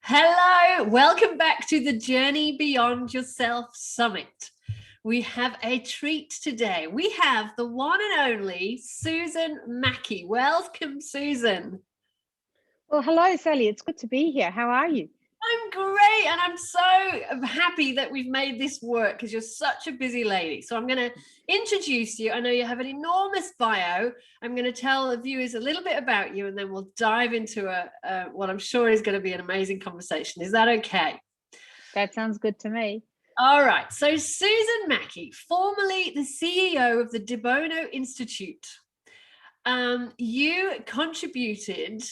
Hello, welcome back to the Journey Beyond Yourself Summit. We have a treat today. We have the one and only Susan Mackie. Welcome, Susan. Well, hello, Sally. It's good to be here. How are you? I'm great, and I'm so happy that we've made this work because you're such a busy lady. So I'm going to introduce you. I know you have an enormous bio. I'm going to tell the viewers a little bit about you, and then we'll dive into what I'm sure is going to be an amazing conversation. Is that okay? That sounds good to me. All right. So Susan Mackie, formerly the CEO of the De Bono Institute, you contributed.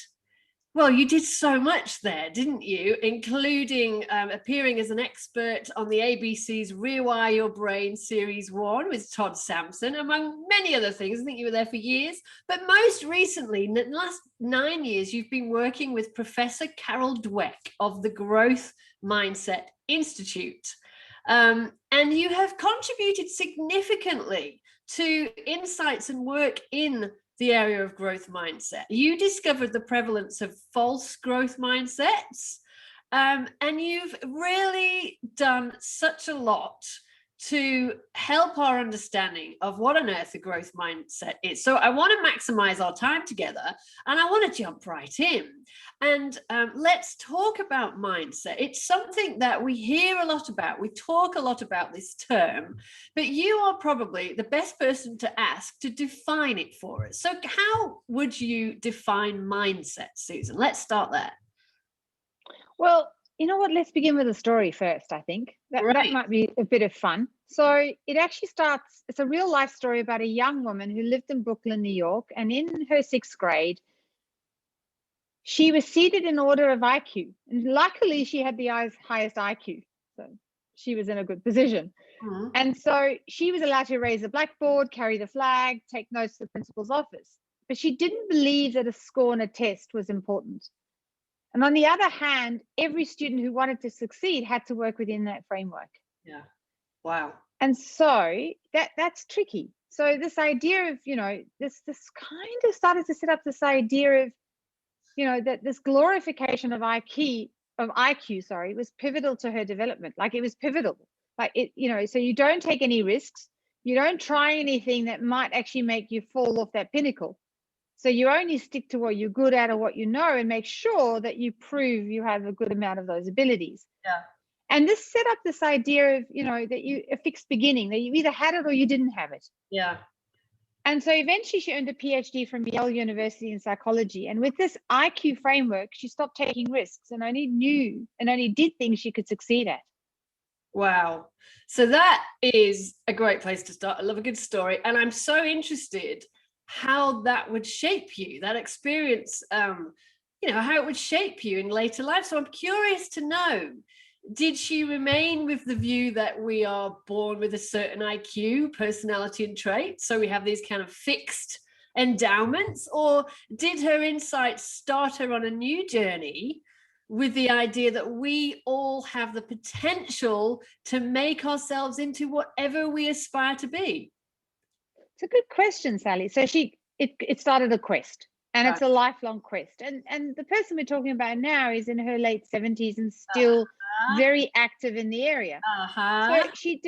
Well, you did so much there, didn't you? Including appearing as an expert on the ABC's Rewire Your Brain Series 1 with Todd Sampson, among many other things. I think you were there for years. But most recently, in the last 9 years, you've been working with Professor Carol Dweck of the Growth Mindset Institute. And you have contributed significantly to insights and work in the area of growth mindset. You discovered the prevalence of false growth mindsets, and you've really done such a lot to help our understanding of what on earth a growth mindset is. So I want to maximize our time together, and I want to jump right in. And let's talk about mindset. It's something that we hear a lot about. We talk a lot about this term, but you are probably the best person to ask to define it for us. So how would you define mindset, Susan? Let's start there. Well, you know what? Let's begin with a story first, I think. That might be a bit of fun. So it actually starts, it's a real life story about a young woman who lived in Brooklyn, New York, and in her 6th grade, she was seated in order of IQ. And luckily, she had the highest IQ. So she was in a good position. Mm-hmm. And so she was allowed to raise the blackboard, carry the flag, take notes to the principal's office. But she didn't believe that a score on a test was important. And on the other hand, every student who wanted to succeed had to work within that framework. Yeah. Wow. And so that's tricky. So this idea of, this kind of started to set up this idea of, that this glorification of IQ, was pivotal to her development. Like it was pivotal. Like it, so you don't take any risks. You don't try anything that might actually make you fall off that pinnacle. So you only stick to what you're good at or what you know and make sure that you prove you have a good amount of those abilities. Yeah. And this set up this idea of, that a fixed beginning, that you either had it or you didn't have it. Yeah. And so eventually she earned a PhD from Yale University in psychology. And with this IQ framework, she stopped taking risks and only did things she could succeed at. Wow. So that is a great place to start. I love a good story. And I'm so interested how that would shape you, that experience, how it would shape you in later life. So I'm curious to know, did she remain with the view that we are born with a certain IQ, personality and traits, so we have these kind of fixed endowments, or did her insights start her on a new journey with the idea that we all have the potential to make ourselves into whatever we aspire to be? It's a good question, Sally. So it started a quest, and it's a lifelong quest. And the person we're talking about now is in her late 70s and still very active in the area. So she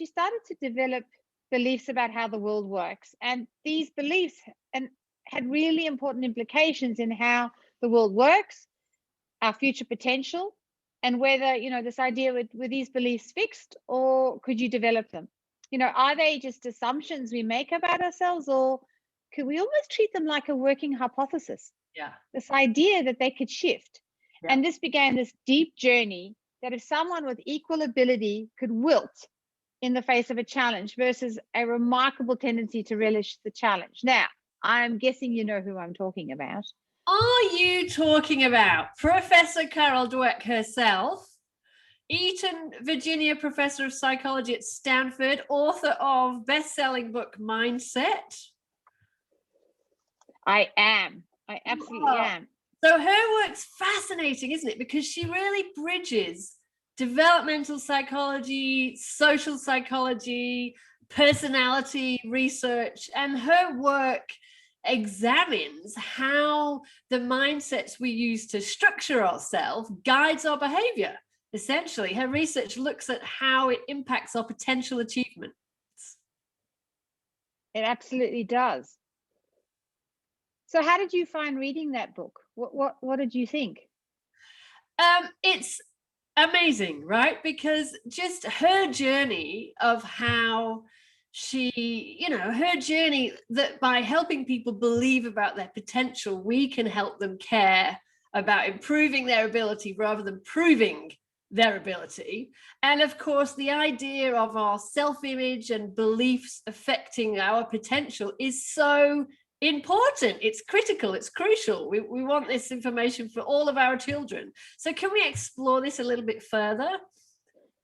started to develop beliefs about how the world works, and these beliefs had really important implications in how the world works, our future potential, and whether this idea were these beliefs fixed or could you develop them? Are they just assumptions we make about ourselves, or could we almost treat them like a working hypothesis? Yeah. This idea that they could shift. Yeah. And this began this deep journey that if someone with equal ability could wilt in the face of a challenge versus a remarkable tendency to relish the challenge. Now, I'm guessing you know who I'm talking about. Are you talking about Professor Carol Dweck herself? Eaton, Virginia professor of psychology at Stanford, author of best-selling book Mindset? I am. I absolutely am. So her work's fascinating, isn't it? Because she really bridges developmental psychology, social psychology, personality research, and her work examines how the mindsets we use to structure ourselves guides our behavior. Essentially, her research looks at how it impacts our potential achievements. It absolutely does. So how did you find reading that book? What did you think? It's amazing, right? Because just her journey of how she, her journey that by helping people believe about their potential, we can help them care about improving their ability rather than proving their ability. And of course, the idea of our self-image and beliefs affecting our potential is so important. It's critical. It's crucial. We want this information for all of our children. So can we explore this a little bit further?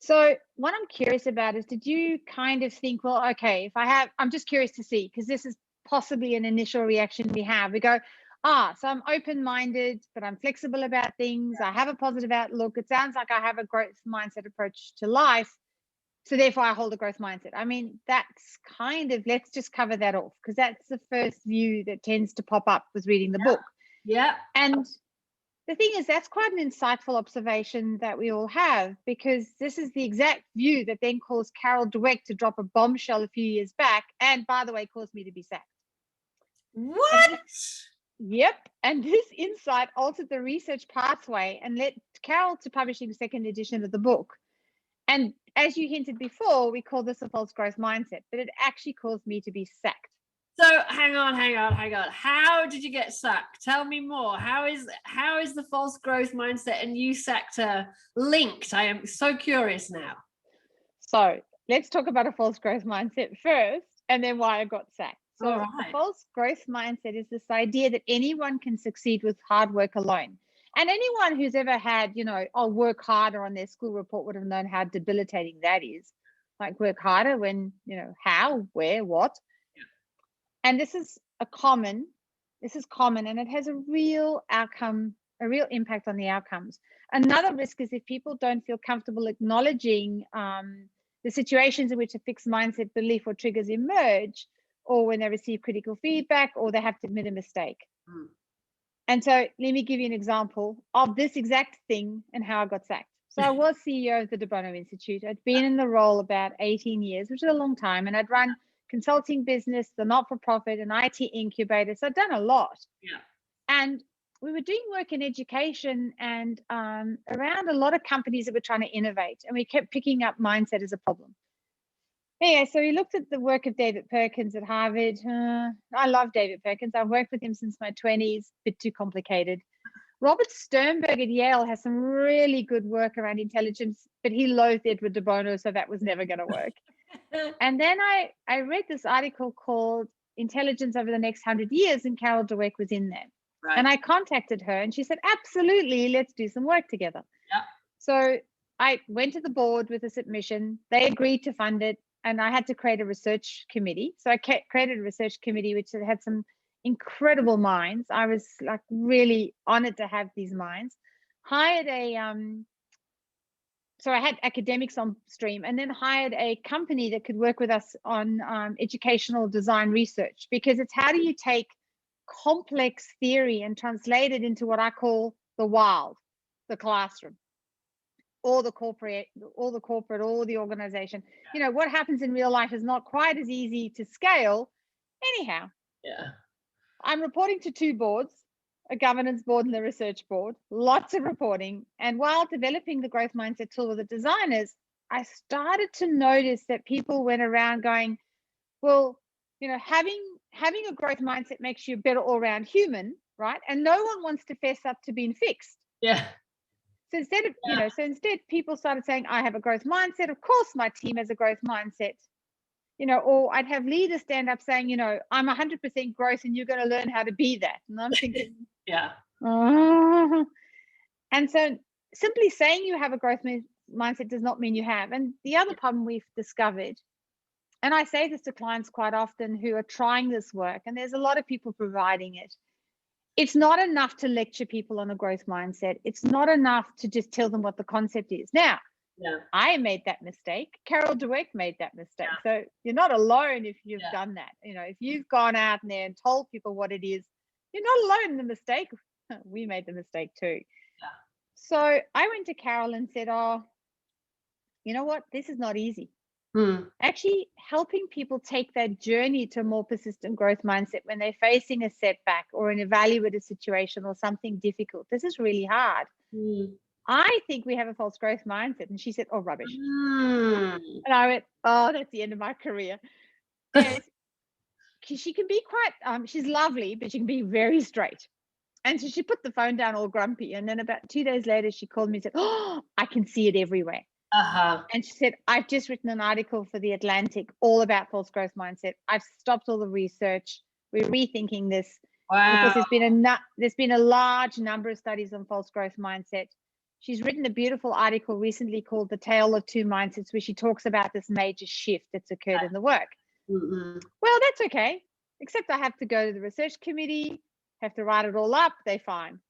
So what I'm curious about is, did you kind of think, well, okay, I'm just curious to see, because this is possibly an initial reaction we have. We go, so I'm open-minded, but I'm flexible about things. I have a positive outlook. It sounds like I have a growth mindset approach to life. So therefore I hold a growth mindset. I mean, that's kind of, let's just cover that off, because that's the first view that tends to pop up with reading the book. Yeah. And the thing is, that's quite an insightful observation that we all have, because this is the exact view that then caused Carol Dweck to drop a bombshell a few years back, and by the way, caused me to be sacked. What? Yep. And this insight altered the research pathway and led Carol to publishing the second edition of the book. And as you hinted before, we call this a false growth mindset, but it actually caused me to be sacked. So hang on. How did you get sacked? Tell me more. How is the false growth mindset and you sacked linked? I am so curious now. So let's talk about a false growth mindset first, and then why I got sacked. So a false growth mindset is this idea that anyone can succeed with hard work alone. And anyone who's ever had, I'll work harder on their school report would have known how debilitating that is. Like, work harder when, how, where, what. And this is common, and it has a real outcome, a real impact on the outcomes. Another risk is if people don't feel comfortable acknowledging the situations in which a fixed mindset belief or triggers emerge, or when they receive critical feedback, or they have to admit a mistake. And so let me give you an example of this exact thing and how I got sacked. So I was CEO of the De Bono Institute. I'd been in the role about 18 years, which is a long time. And I'd run consulting business, the not-for-profit, an IT incubator. So I'd done a lot. Yeah. And we were doing work in education and around a lot of companies that were trying to innovate. And we kept picking up mindset as a problem. Anyway, so we looked at the work of David Perkins at Harvard. I love David Perkins. I've worked with him since my 20s, a bit too complicated. Robert Sternberg at Yale has some really good work around intelligence, but he loathed Edward De Bono, so that was never going to work. And then I read this article called Intelligence Over the Next 100 Years, and Carol Dweck was in there. Right. And I contacted her, and she said, absolutely, let's do some work together. Yeah. So I went to the board with a submission. They agreed to fund it. And I had to create a research committee. So I created a research committee, which had some incredible minds. I was like really honored to have these minds. Hired so I had academics on stream, and then hired a company that could work with us on educational design research, because it's how do you take complex theory and translate it into what I call the wild, the classroom. Or the corporate, or the organization. What happens in real life is not quite as easy to scale. Anyhow, I'm reporting to two boards, a governance board and the research board, lots of reporting. And while developing the growth mindset tool with the designers, I started to notice that people went around going, well, having a growth mindset makes you a better all-round human, right? And no one wants to fess up to being fixed. Yeah. So instead of, instead people started saying, I have a growth mindset. Of course, my team has a growth mindset, or I'd have leaders stand up saying, I'm 100% growth and you're going to learn how to be that. And I'm thinking, And so simply saying you have a growth mindset does not mean you have. And the other problem we've discovered, and I say this to clients quite often who are trying this work, and there's a lot of people providing it. It's not enough to lecture people on a growth mindset. It's not enough to just tell them what the concept is. Now, Yeah. I made that mistake. Carol Dweck made that mistake. So you're not alone if you've done that. If you've gone out there and told people what it is, you're not alone in the mistake. We made the mistake too. Yeah. So I went to Carol and said, oh, you know what? This is not easy. Actually helping people take that journey to a more persistent growth mindset when they're facing a setback or an evaluative situation or something difficult. This is really hard. I think we have a false growth mindset. And she said, oh, rubbish. And I went, oh, that's the end of my career. And she can be quite, she's lovely, but she can be very straight. And so she put the phone down all grumpy. And then about 2 days later, she called me and said, oh, I can see it everywhere. And she said, I've just written an article for The Atlantic all about false growth mindset. I've stopped all the research. We're rethinking this. Wow. Because there's been a large number of studies on false growth mindset. She's written a beautiful article recently called The Tale of Two Mindsets, where she talks about this major shift that's occurred in the work. Well, that's okay, except I have to go to the research committee, have to write it all up. They're fine.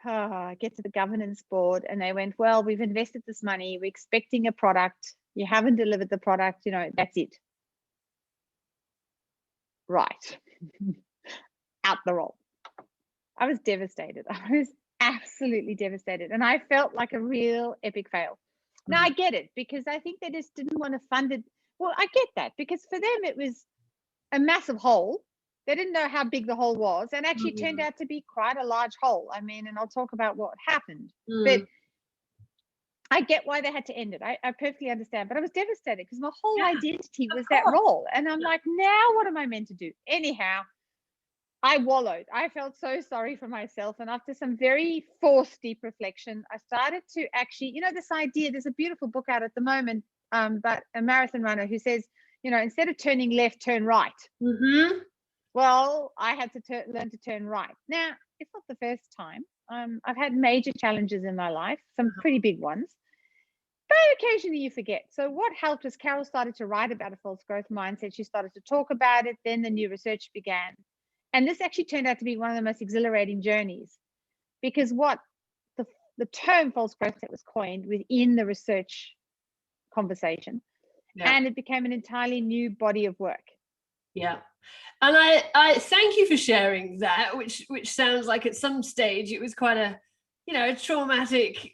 I get to the governance board and they went, well, we've invested this money. We're expecting a product. You haven't delivered the product. That's it. Right. Out the roll. I was devastated. I was absolutely devastated. And I felt like a real epic fail. Now I get it, because I think they just didn't want to fund it. Well, I get that, because for them it was a massive hole. They didn't know how big the hole was, and actually turned out to be quite a large hole. I mean, and I'll talk about what happened. But I get why they had to end it. I perfectly understand. But I was devastated because my whole identity was that role. And I'm like, now what am I meant to do? Anyhow, I wallowed. I felt so sorry for myself. And after some very forced deep reflection, I started to actually, this idea, there's a beautiful book out at the moment, but a marathon runner who says, instead of turning left, turn right. Well, I had to learn to turn right. Now, it's not the first time. I've had major challenges in my life, some pretty big ones. But occasionally you forget. So what helped was Carol started to write about a false growth mindset. She started to talk about it. Then the new research began. And this actually turned out to be one of the most exhilarating journeys, because what the term false growth mindset was coined within the research conversation, and it became an entirely new body of work. Yeah. And I thank you for sharing that, which sounds like at some stage it was quite a traumatic,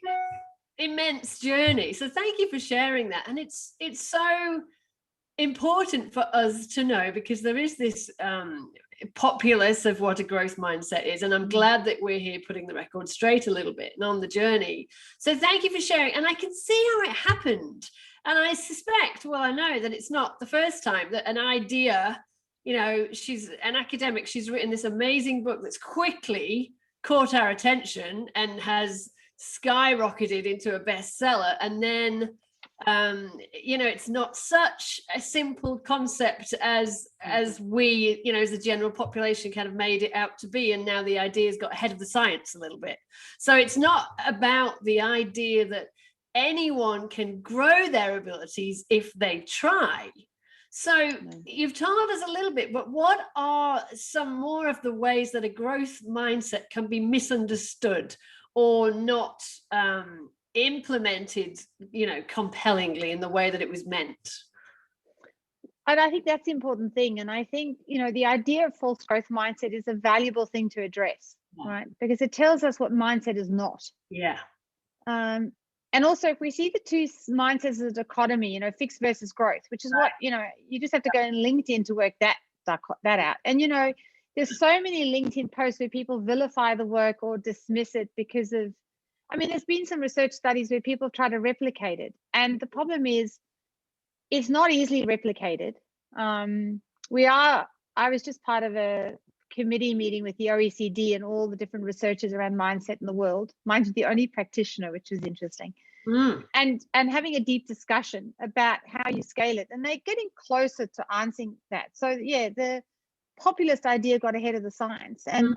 immense journey. So thank you for sharing that. And it's so important for us to know, because there is this populace of what a growth mindset is, and I'm glad that we're here putting the record straight a little bit and on the journey. So thank you for sharing. And I can see how it happened, and I suspect, well, I know that it's not the first time that an idea, she's an academic, she's written this amazing book that's quickly caught our attention and has skyrocketed into a bestseller, and then it's not such a simple concept as we, as the general population kind of made it out to be, and now the idea's got ahead of the science a little bit. So it's not about the idea that anyone can grow their abilities if they try. So you've told us a little bit, but what are some more of the ways that a growth mindset can be misunderstood or not implemented, compellingly in the way that it was meant? And I think that's the important thing. And I think, the idea of false growth mindset is a valuable thing to address, right? Because it tells us what mindset is not. Yeah. And also, if we see the two mindsets as a dichotomy, fixed versus growth, which is what, you just have to go on LinkedIn to work that out. And, there's so many LinkedIn posts where people vilify the work or dismiss it because of, there's been some research studies where people try to replicate it. And the problem is, it's not easily replicated. I was just part of a committee meeting with the OECD and all the different researchers around mindset in the world. Mine's the only practitioner, which is interesting. And having a deep discussion about how you scale it. And they're getting closer to answering that. So yeah, the populist idea got ahead of the science. And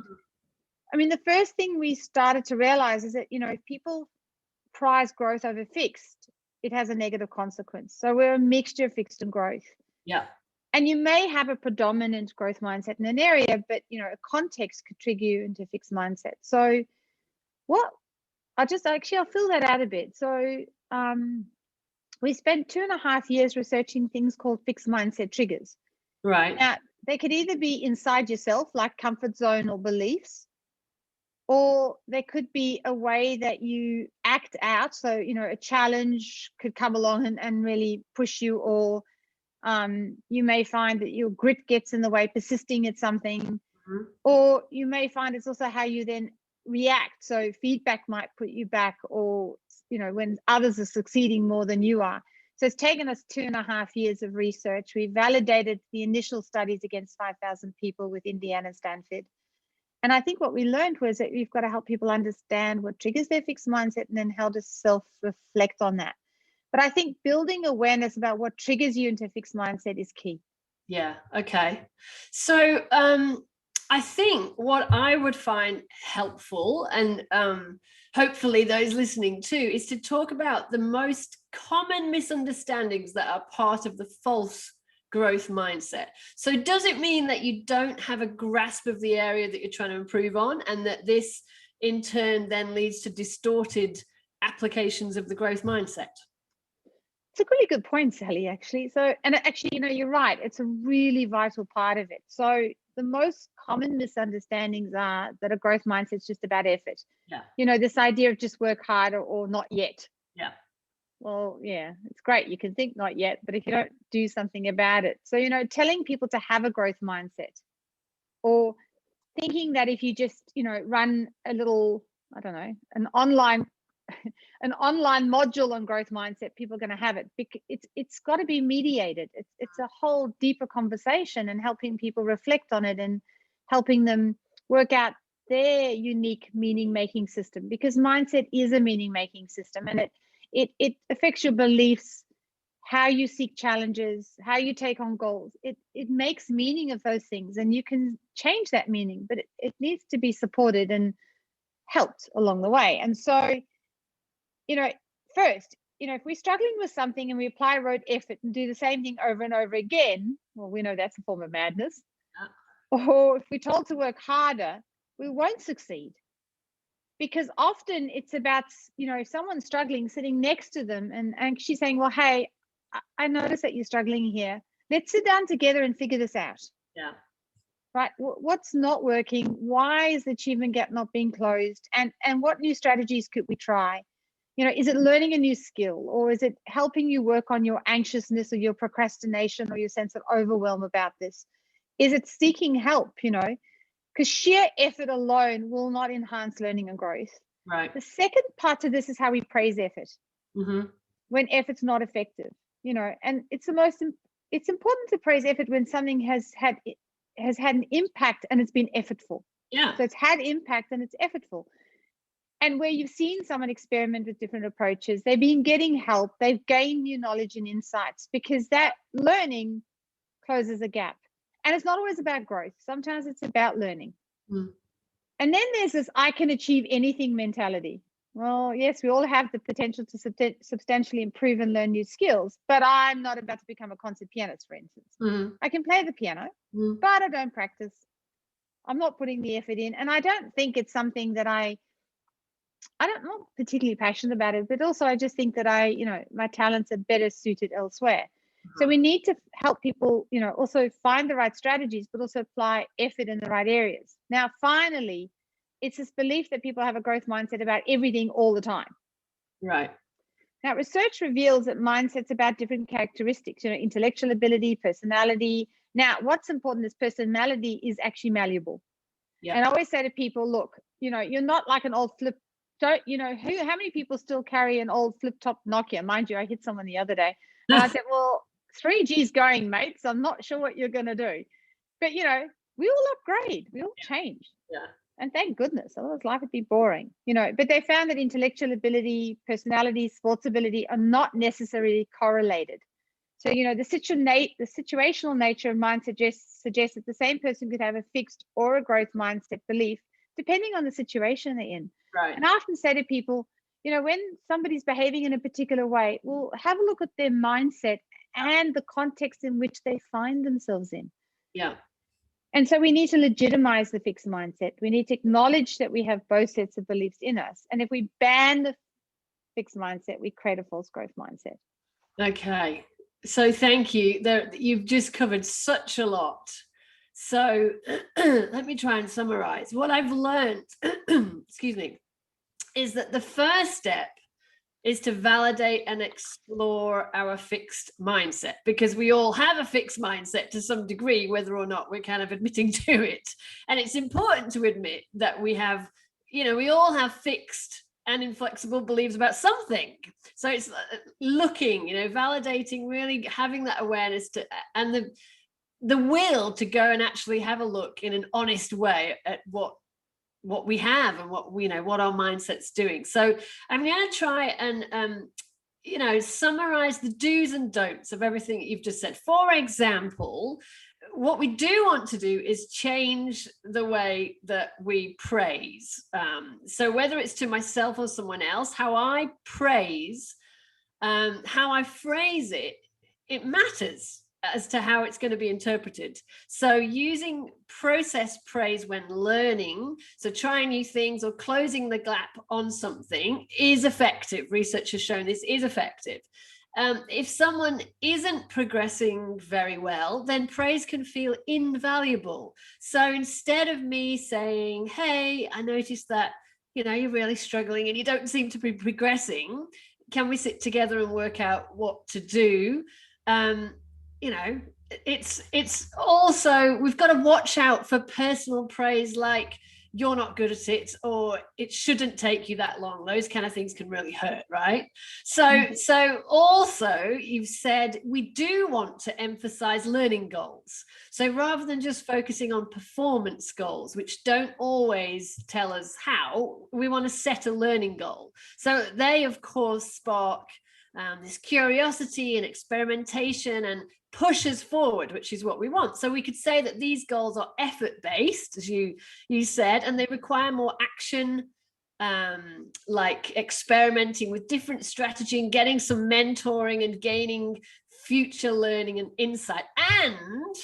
the first thing we started to realize is that, if people prize growth over fixed, it has a negative consequence. So we're a mixture of fixed and growth. Yeah. And you may have a predominant growth mindset in an area, but, a context could trigger you into a fixed mindset. So I'll fill that out a bit. So we spent 2.5 years researching things called fixed mindset triggers. Right. Now, they could either be inside yourself, like comfort zone or beliefs, or they could be a way that you act out. So, a challenge could come along and really push you, or you may find that your grit gets in the way, persisting at something, Mm-hmm. or you may find it's also how you then react. So feedback might put you back, or, when others are succeeding more than you are. So it's taken us 2.5 years of research. We validated the initial studies against 5,000 people with Indiana and Stanford. And I think what we learned was that we've got to help people understand what triggers their fixed mindset and then how to self-reflect on that. But I think building awareness about what triggers you into a fixed mindset is key. Yeah. Okay. So I think what I would find helpful, and hopefully those listening too, is to talk about the most common misunderstandings that are part of the false growth mindset. So does it mean that you don't have a grasp of the area that you're trying to improve on, and that this in turn then leads to distorted applications of the growth mindset? It's a really good point, Sally, actually. So, and actually, you're right. It's a really vital part of it. So the most common misunderstandings are that a growth mindset is just about effort. Yeah. This idea of just work harder or not yet. Yeah. Well, yeah, it's great. You can think not yet, but if you don't do something about it. So, telling people to have a growth mindset, or thinking that if you just, run a little, I don't know, an online module on growth mindset, people are going to have it. It's got to be mediated. It's a whole deeper conversation, and helping people reflect on it and helping them work out their unique meaning making system, because mindset is a meaning making system, and it affects your beliefs, how you seek challenges, how you take on goals. It makes meaning of those things, and you can change that meaning, but it needs to be supported and helped along the way. And so, first, if we're struggling with something and we apply rote effort and do the same thing over and over again, well, we know that's a form of madness. Or if we're told to work harder, we won't succeed. Because often it's about, if someone's struggling, sitting next to them and she's saying, well, hey, I notice that you're struggling here. Let's sit down together and figure this out. Yeah. Right. What's not working? Why is the achievement gap not being closed? And what new strategies could we try? Is it learning a new skill, or is it helping you work on your anxiousness or your procrastination or your sense of overwhelm about this? Is it seeking help? Because sheer effort alone will not enhance learning and growth. Right. The second part to this is how we praise effort. Mm-hmm. When effort's not effective, and it's important to praise effort when something has had an impact and it's been effortful. Yeah. So it's had impact and it's effortful. And where you've seen someone experiment with different approaches, they've been getting help, they've gained new knowledge and insights, because that learning closes a gap. And it's not always about growth. Sometimes it's about learning. Mm. And then there's this I can achieve anything mentality. Well, yes, we all have the potential to substantially improve and learn new skills, but I'm not about to become a concert pianist, for instance. Mm-hmm. I can play the piano, but I don't practice. I'm not putting the effort in. And I don't think it's something that I'm not particularly passionate about it, but also I just think that my talents are better suited elsewhere. So we need to help people, also find the right strategies, but also apply effort in the right areas. Now, finally, it's this belief that people have a growth mindset about everything all the time. Right. Now, research reveals that mindsets about different characteristics, intellectual ability, personality. Now, what's important is personality is actually malleable. Yeah. And I always say to people, look, you're not like an old flip. How many people still carry an old flip top Nokia? Mind you, I hit someone the other day. And I said, well, 3G's going, mate, so I'm not sure what you're going to do. But, we all upgrade. We all change. Yeah. And thank goodness, otherwise life would be boring. But they found that intellectual ability, personality, sports ability are not necessarily correlated. So, the situational nature of mind suggests that the same person could have a fixed or a growth mindset belief, depending on the situation they're in. Right. And I often say to people, when somebody's behaving in a particular way, well, have a look at their mindset and the context in which they find themselves in. Yeah. And so we need to legitimize the fixed mindset. We need to acknowledge that we have both sets of beliefs in us. And if we ban fixed mindset. We create a false growth mindset. Okay. So thank you. You've just covered such a lot. So let me try and summarize. What I've learned, excuse me, is that the first step is to validate and explore our fixed mindset, because we all have a fixed mindset to some degree, whether or not we're kind of admitting to it. And it's important to admit that we have, we all have fixed and inflexible beliefs about something. So it's looking, validating, really having that awareness and the will to go and actually have a look in an honest way at what we have and what our mindset's doing. So I'm going to try and summarize the do's and don'ts of everything that you've just said. For example, what we do want to do is change the way that we praise. So whether it's to myself or someone else, how I praise, how I phrase it, it matters as to how it's going to be interpreted. So using process praise when learning, so trying new things or closing the gap on something, is effective. Research has shown this is effective. If someone isn't progressing very well, then praise can feel invaluable. So instead of me saying, hey, I noticed that you're really struggling and you don't seem to be progressing, can we sit together and work out what to do? It's also, we've got to watch out for personal praise, like you're not good at it, or it shouldn't take you that long. Those kind of things can really hurt, right? So also you've said we do want to emphasize learning goals. So rather than just focusing on performance goals, which don't always tell us how, we want to set a learning goal. So they, of course, spark this curiosity and experimentation and push us forward, which is what we want. So we could say that these goals are effort-based, as you said, and they require more action, like experimenting with different strategy and getting some mentoring and gaining future learning and insight. And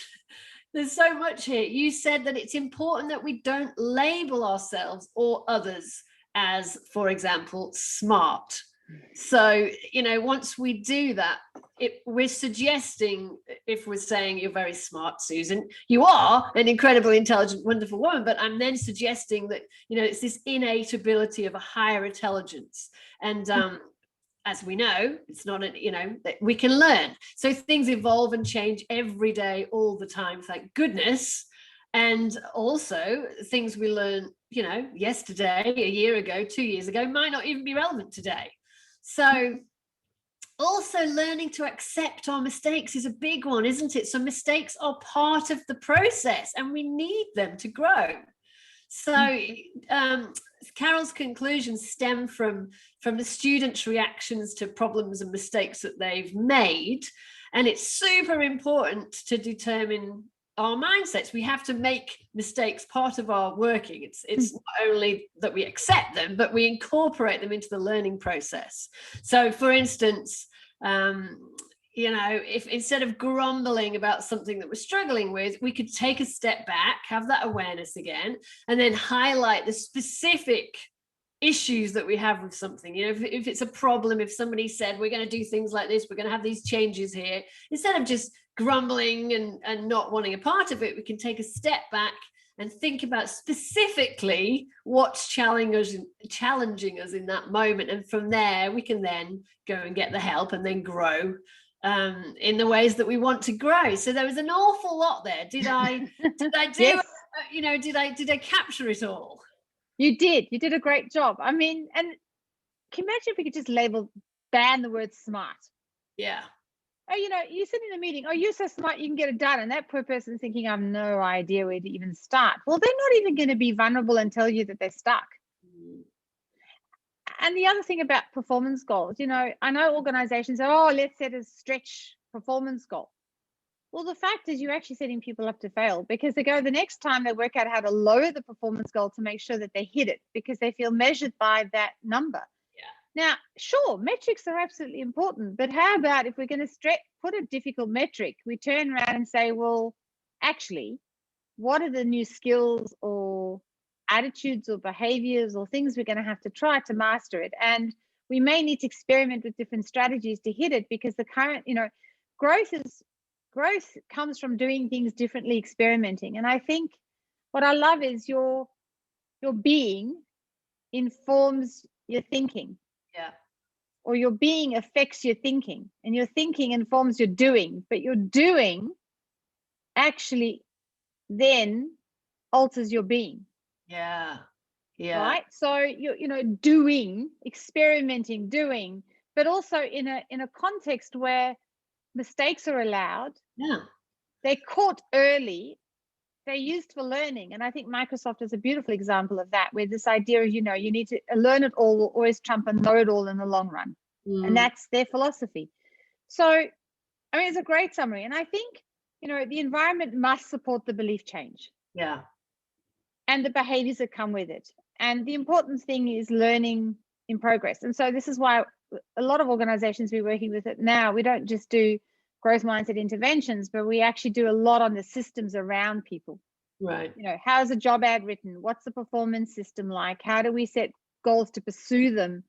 there's so much here. You said that it's important that we don't label ourselves or others as, for example, smart. So, once we do that, we're suggesting, if we're saying you're very smart, Susan, you are an incredibly intelligent, wonderful woman, but I'm then suggesting that, it's this innate ability of a higher intelligence. And as we know, it's not, that we can learn. So things evolve and change every day, all the time, thank goodness. And also things we learn, yesterday, a year ago, 2 years ago, might not even be relevant today. So also learning to accept our mistakes is a big one, isn't it? So mistakes are part of the process and we need them to grow. So Carol's conclusions stem from the students' reactions to problems and mistakes that they've made. And it's super important to determine our mindsets. We have to make mistakes part of our working. It's not only that we accept them, but we incorporate them into the learning process. So for instance, if instead of grumbling about something that we're struggling with, we could take a step back, have that awareness again, and then highlight the specific issues that we have with something. If it's a problem, if somebody said we're going to do things like this, we're going to have these changes here, instead of just grumbling and not wanting a part of it, we can take a step back and think about specifically what's challenging us in that moment. And from there, we can then go and get the help and then grow in the ways that we want to grow. So there was an awful lot there. Did I do, yes. Did I capture it all? You did a great job. I mean, and can you imagine if we could just ban the word smart? Yeah. Oh, you sit in a meeting, oh, you're so smart, you can get it done. And that poor person's thinking, I have no idea where to even start. Well, they're not even going to be vulnerable and tell you that they're stuck. And the other thing about performance goals, I know organizations say, oh, let's set a stretch performance goal. Well, the fact is you're actually setting people up to fail, because they go the next time they work out how to lower the performance goal to make sure that they hit it, because they feel measured by that number. Now, sure, metrics are absolutely important, but how about if we're going to put a difficult metric, we turn around and say, well, actually, what are the new skills or attitudes or behaviors or things we're going to have to try to master it? And we may need to experiment with different strategies to hit it, because the current, growth comes from doing things differently, experimenting. And I think what I love is your being informs your thinking. Yeah. Or your being affects your thinking, and your thinking informs your doing, but your doing actually then alters your being. Yeah. Yeah. Right. So you're doing, experimenting, doing, but also in a context where mistakes are allowed. Yeah. They're caught early. They're used for learning. And I think Microsoft is a beautiful example of that, where this idea of, you need to learn it all will always trump and know it all in the long run. And that's their philosophy. So, I mean, it's a great summary. And I think, the environment must support the belief change. Yeah. And the behaviors that come with it. And the important thing is learning in progress. And so this is why a lot of organizations we're working with it now, we don't just do growth mindset interventions, but we actually do a lot on the systems around people. Right. How's a job ad written? What's the performance system like? How do we set goals to pursue them,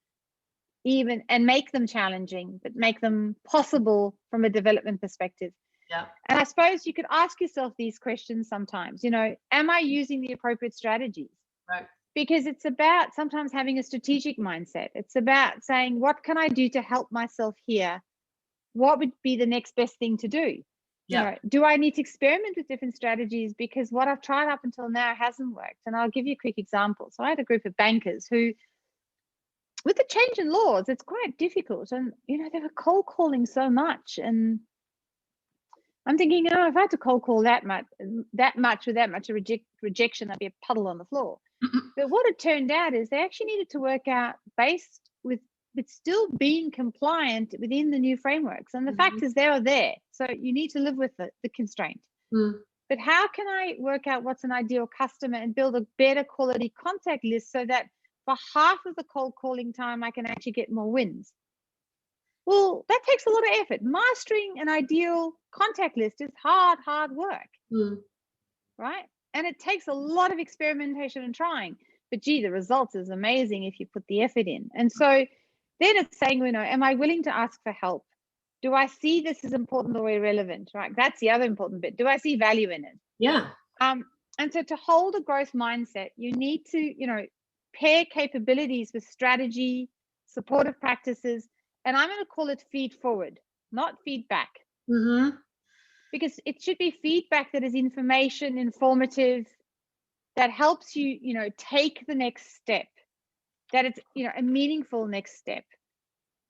even, and make them challenging, but make them possible from a development perspective? Yeah. And I suppose you could ask yourself these questions sometimes, am I using the appropriate strategies? Right. Because it's about sometimes having a strategic mindset. It's about saying, what can I do to help myself here? What would be the next best thing to do? Yeah. Do I need to experiment with different strategies because what I've tried up until now hasn't worked? And I'll give you a quick example. So I had a group of bankers who, with the change in laws, it's quite difficult. And, they were cold calling so much. And I'm thinking, if I had to cold call that much with that much rejection, I'd be a puddle on the floor. But what it turned out is they actually needed to work out based with still being compliant within the new frameworks. And the fact is, they are there. So you need to live with the constraint. But how can I work out what's an ideal customer and build a better quality contact list so that for half of the cold calling time, I can actually get more wins? Well, that takes a lot of effort. Mastering an ideal contact list is hard work, right? And it takes a lot of experimentation and trying. But gee, the results is amazing if you put the effort in. And so then it's saying, am I willing to ask for help? Do I see this as important or irrelevant, right? That's the other important bit. Do I see value in it? Yeah. And so to hold a growth mindset, you need to, pair capabilities with strategy, supportive practices. And I'm going to call it feed forward, not feedback. Because it should be feedback that is information, informative, that helps you, take the next step, that it's, a meaningful next step.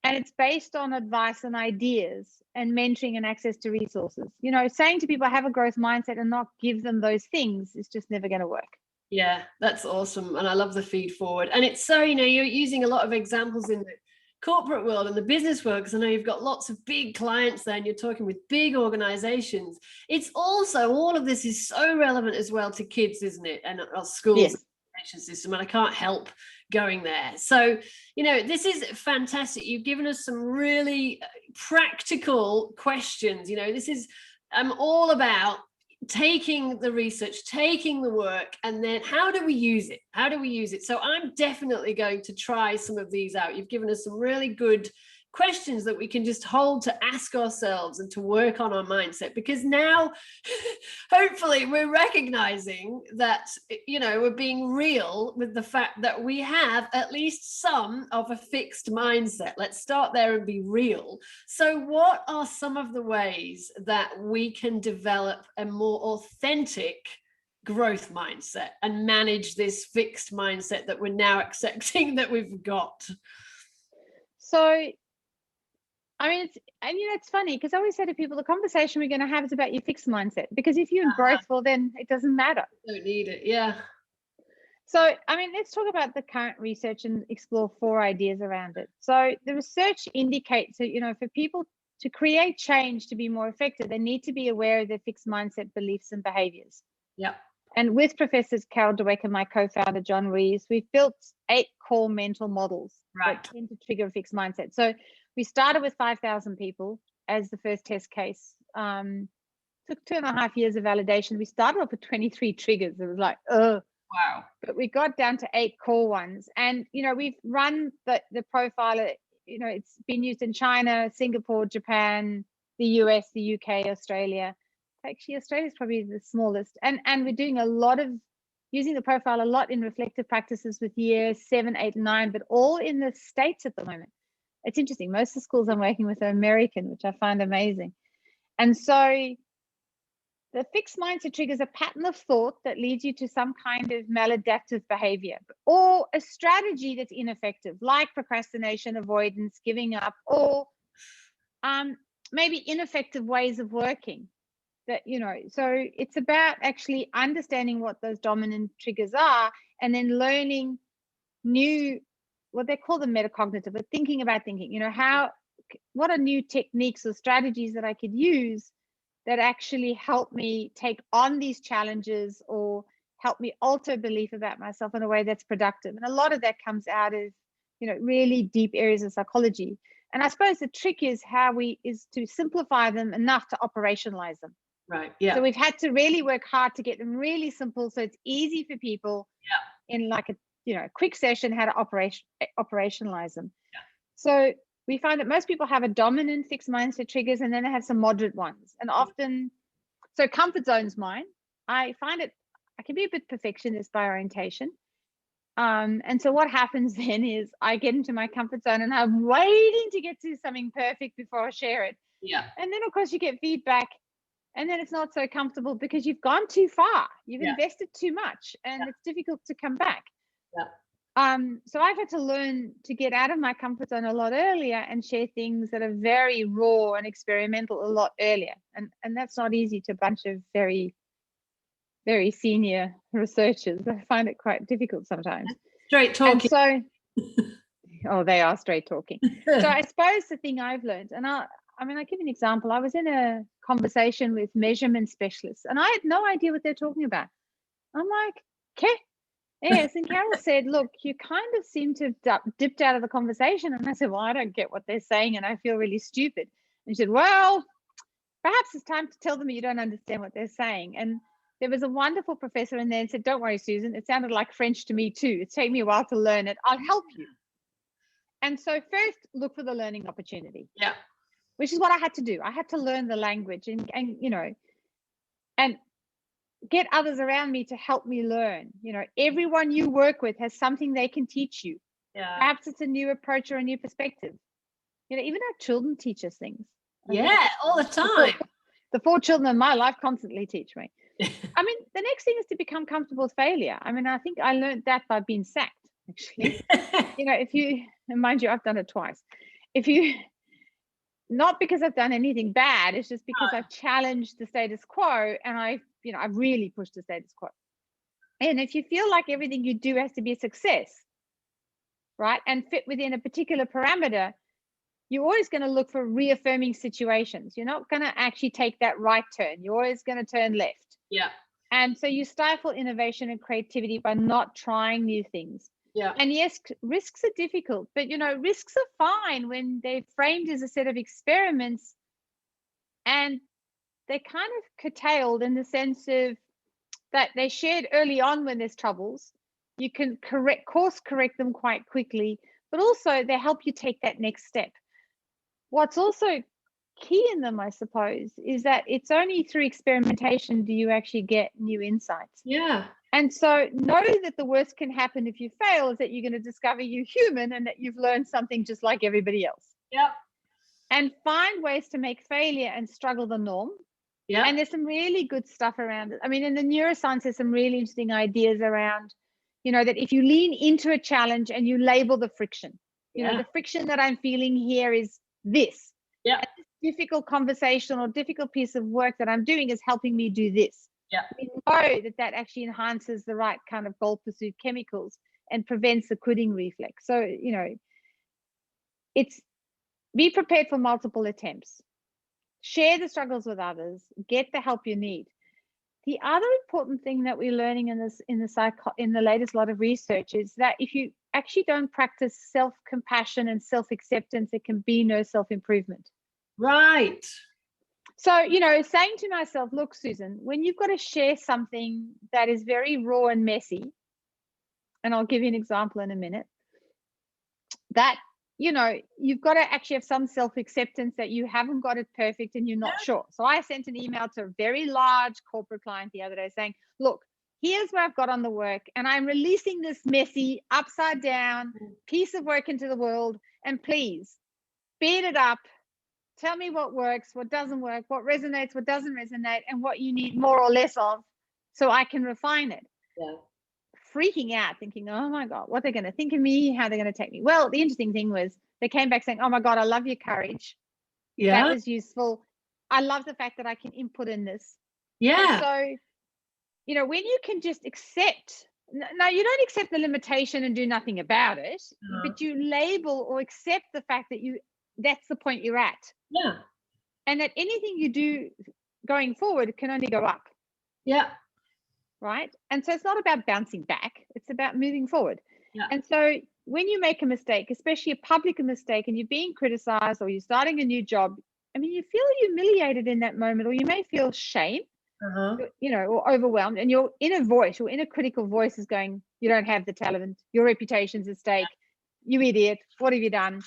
And it's based on advice and ideas and mentoring and access to resources. Saying to people, have a growth mindset and not give them those things is just never going to work. Yeah, that's awesome. And I love the feed forward. And it's so, you're using a lot of examples in the corporate world and the business world, because I know you've got lots of big clients there and you're talking with big organizations. It's also, all of this is so relevant as well to kids, isn't it? And our schools. Yes. System, and I can't help going there. So, this is fantastic. You've given us some really practical questions. I'm all about taking the research, taking the work, and then how do we use it? So I'm definitely going to try some of these out. You've given us some really good questions that we can just hold to ask ourselves and to work on our mindset, because now hopefully we're recognizing that we're being real with the fact that we have at least some of a fixed mindset. Let's start there and be real. So what are some of the ways that we can develop a more authentic growth mindset and manage this fixed mindset that we're now accepting that we've got? So it's funny, because I always say to people, the conversation we're going to have is about your fixed mindset, because if you're in growth, well, then it doesn't matter. Don't need it. Yeah. So, let's talk about the current research and explore 4 ideas around it. So the research indicates that, for people to create change to be more effective, they need to be aware of their fixed mindset beliefs and behaviors. Yeah. And with Professors Carol Dweck and my co-founder, John Reeves, we've built 8 core mental models that tend to trigger a fixed mindset. So we started with 5,000 people as the first test case. Took 2.5 years of validation. We started off with 23 triggers. It was like, Wow. but we got down to 8 core ones. And, we've run the profile, it's been used in China, Singapore, Japan, the US, the UK, Australia. Actually, Australia is probably the smallest. And we're doing using the profile a lot in reflective practices with year 7, 8, and 9, but all in the States at the moment. It's interesting. Most of the schools I'm working with are American, which I find amazing. And so the fixed mindset triggers a pattern of thought that leads you to some kind of maladaptive behavior or a strategy that's ineffective, like procrastination, avoidance, giving up, or maybe ineffective ways of working. So it's about actually understanding what those dominant triggers are and then learning new, what they call the metacognitive, but thinking about thinking, what are new techniques or strategies that I could use that actually help me take on these challenges or help me alter belief about myself in a way that's productive. And a lot of that comes out of, really deep areas of psychology. And I suppose the trick is to simplify them enough to operationalize them. Right. Yeah. So we've had to really work hard to get them really simple, so it's easy for people in like a quick session how to operationalize them. Yeah. So we find that most people have a dominant fixed mindset triggers, and then they have some moderate ones. And often, so comfort zone's mine. I find I can be a bit perfectionist by orientation. And so what happens then is I get into my comfort zone and I'm waiting to get to something perfect before I share it. Yeah. And then of course you get feedback, and then it's not so comfortable because you've gone too far. You've invested too much, and it's difficult to come back. Yeah. So I've had to learn to get out of my comfort zone a lot earlier and share things that are very raw and experimental a lot earlier. And that's not easy to a bunch of very, very senior researchers. I find it quite difficult sometimes. Straight talking. And so, they are straight talking. So I suppose the thing I've learned, and I'll give an example. I was in a conversation with measurement specialists, and I had no idea what they're talking about. I'm like, okay. Yes, and Carol said, look, you kind of seem to have dipped out of the conversation. And I said, well, I don't get what they're saying, and I feel really stupid. And she said, well, perhaps it's time to tell them you don't understand what they're saying. And there was a wonderful professor in there and said, don't worry, Susan, it sounded like French to me too. It's taken me a while to learn it. I'll help you. And so first, look for the learning opportunity. Yeah. Which is what I had to do. I had to learn the language and get others around me to help me learn. Everyone you work with has something they can teach you. Yeah. Perhaps it's a new approach or a new perspective. Even our children teach us things. Yeah, all the time. The 4 children in my life constantly teach me. The next thing is to become comfortable with failure. I think I learned that by being sacked, actually. If you, and mind you, I've done it twice. Not because I've done anything bad, it's just because I've challenged the status quo, and I've really pushed the status quo. And if you feel like everything you do has to be a success, right, and fit within a particular parameter, you're always going to look for reaffirming situations. You're not going to actually take that right turn. You're always going to turn left. Yeah. And so you stifle innovation and creativity by not trying new things. Yeah. And yes, risks are difficult, but risks are fine when they're framed as a set of experiments and they're kind of curtailed in the sense of that they're shared early on when there's troubles. You can course correct them quite quickly, but also they help you take that next step. What's also key in them, I suppose, is that it's only through experimentation do you actually get new insights. Yeah. And so know that the worst can happen if you fail is that you're going to discover you're human and that you've learned something just like everybody else. Yep. And find ways to make failure and struggle the norm. Yeah. And there's some really good stuff around it. In the neuroscience, there's some really interesting ideas around, that if you lean into a challenge and you label the friction, the friction that I'm feeling here is this. Yeah. This difficult conversation or difficult piece of work that I'm doing is helping me do this. Yeah. We know that actually enhances the right kind of goal pursuit chemicals and prevents the quitting reflex. So, it's be prepared for multiple attempts. Share the struggles with others. Get the help you need. The other important thing that we're learning in the latest lot of research is that if you actually don't practice self-compassion and self-acceptance, there can be no self-improvement. Right. So, saying to myself, look, Susan, when you've got to share something that is very raw and messy, and I'll give you an example in a minute, that, you've got to actually have some self-acceptance that you haven't got it perfect and you're not sure. So I sent an email to a very large corporate client the other day saying, look, here's where I've got on the work, and I'm releasing this messy, upside down piece of work into the world, and please speed it up. Tell me what works, what doesn't work, what resonates, what doesn't resonate, and what you need more or less of so I can refine it. Yeah. Freaking out, thinking, oh my God, what they're going to think of me, how they're going to take me. Well, the interesting thing was they came back saying, oh my God, I love your courage. Yeah. That was useful. I love the fact that I can input in this. Yeah. And so, when you can just accept, now you don't accept the limitation and do nothing about it, but you label or accept the fact that that's the point you're at. Yeah. And that anything you do going forward can only go up. Yeah. Right. And so it's not about bouncing back, it's about moving forward. Yeah. And so when you make a mistake, especially a public mistake, and you're being criticized or you're starting a new job, I mean, you feel humiliated in that moment, or you may feel shame, or overwhelmed, and your inner voice, your inner critical voice is going, you don't have the talent, your reputation's at stake, you idiot, what have you done?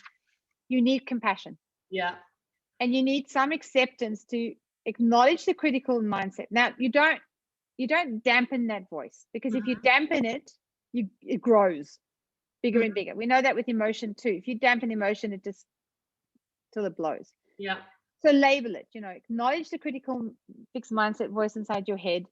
You need compassion. Yeah. And you need some acceptance to acknowledge the critical mindset. Now, you don't dampen that voice, because if you dampen it, it grows bigger and bigger. We know that with emotion too. If you dampen emotion, it just till it blows. Yeah. So label it, acknowledge the critical fixed mindset voice inside your head.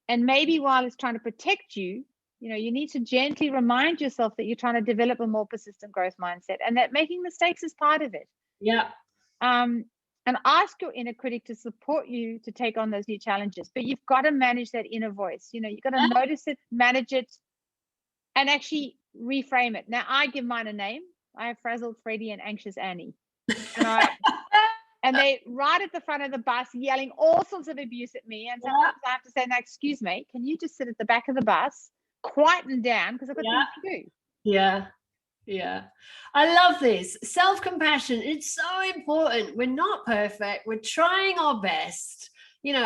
And maybe while it's trying to protect you, you need to gently remind yourself that you're trying to develop a more persistent growth mindset, and that making mistakes is part of it. Yeah. And ask your inner critic to support you to take on those new challenges. But you've got to manage that inner voice. You've got to notice it, manage it, and actually reframe it. Now, I give mine a name. I have Frazzled Freddy and Anxious Annie. And they right at the front of the bus yelling all sorts of abuse at me. And sometimes I have to say, no, excuse me, can you just sit at the back of the bus, quieten down, because I've got things to do. Yeah. Yeah. I love this. Self-compassion. It's so important. We're not perfect. We're trying our best. We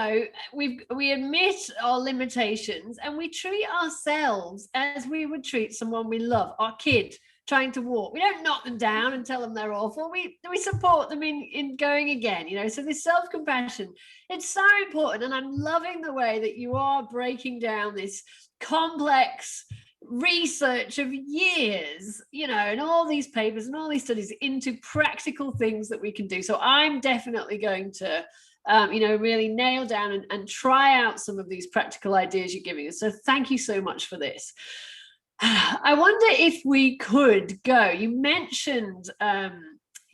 admit our limitations, and we treat ourselves as we would treat someone we love, our kid trying to walk. We don't knock them down and tell them they're awful. We support them in going again, so this self-compassion, it's so important. And I'm loving the way that you are breaking down this complex research of years, and all these papers and all these studies into practical things that we can do. So I'm definitely going to really nail down and try out some of these practical ideas you're giving us. So thank you so much for this. I wonder if we could go, you mentioned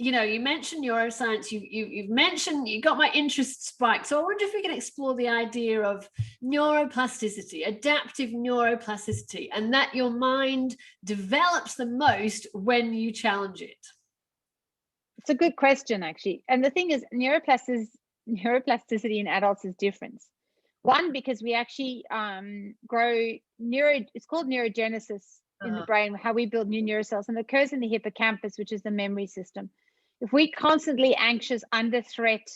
neuroscience, you've mentioned, you got my interest spiked. So I wonder if we can explore the idea of neuroplasticity, adaptive neuroplasticity, and that your mind develops the most when you challenge it. It's a good question, actually. And the thing is, neuroplasticity in adults is different. One, because we actually grow it's called neurogenesis in the brain, how we build new neurocells, and it occurs in the hippocampus, which is the memory system. If we're constantly anxious, under threat,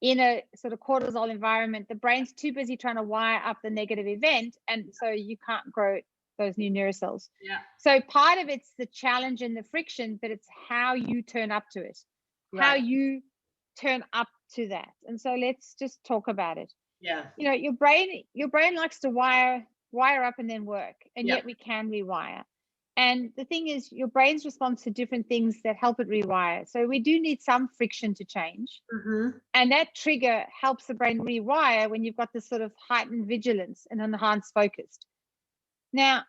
in a sort of cortisol environment, the brain's too busy trying to wire up the negative event, and so you can't grow those new neurocells. Yeah. So part of it's the challenge and the friction, but it's how you turn up to it, how you turn up to that. And so let's just talk about it. Yeah. Your brain likes to wire up and then work, and yet we can rewire. And the thing is, your brain's responds to different things that help it rewire. So we do need some friction to change. And that trigger helps the brain rewire when you've got this sort of heightened vigilance and enhanced focus. Now,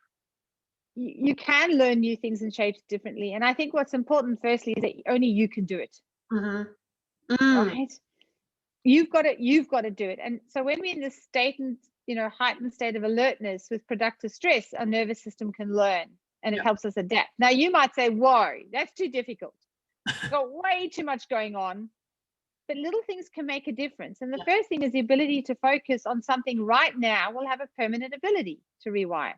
you can learn new things and shapes differently. And I think what's important, firstly, is that only you can do it. Right? You've got to do it. And so when we're in this heightened state of alertness with productive stress, our nervous system can learn, and it helps us adapt. Now you might say, whoa, that's too difficult. Got way too much going on. But little things can make a difference. And the first thing is the ability to focus on something right now will have a permanent ability to rewire.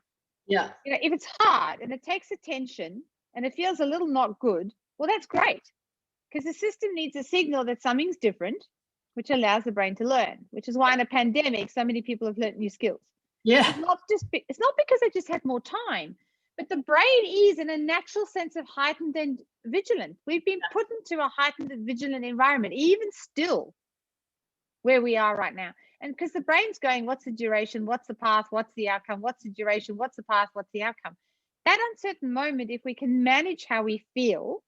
Yeah. If it's hard and it takes attention and it feels a little not good, well, that's great, because the system needs a signal that something's different. which allows the brain to learn, which is why in a pandemic, so many people have learned new skills. Yeah. It's not because they just had more time, but the brain is in a natural sense of heightened and vigilant. We've been put into a heightened and vigilant environment, even still where we are right now. And because the brain's going, what's the duration? What's the path? What's the outcome? What's the duration? What's the path? What's the outcome? That uncertain moment, if we can manage how we feel,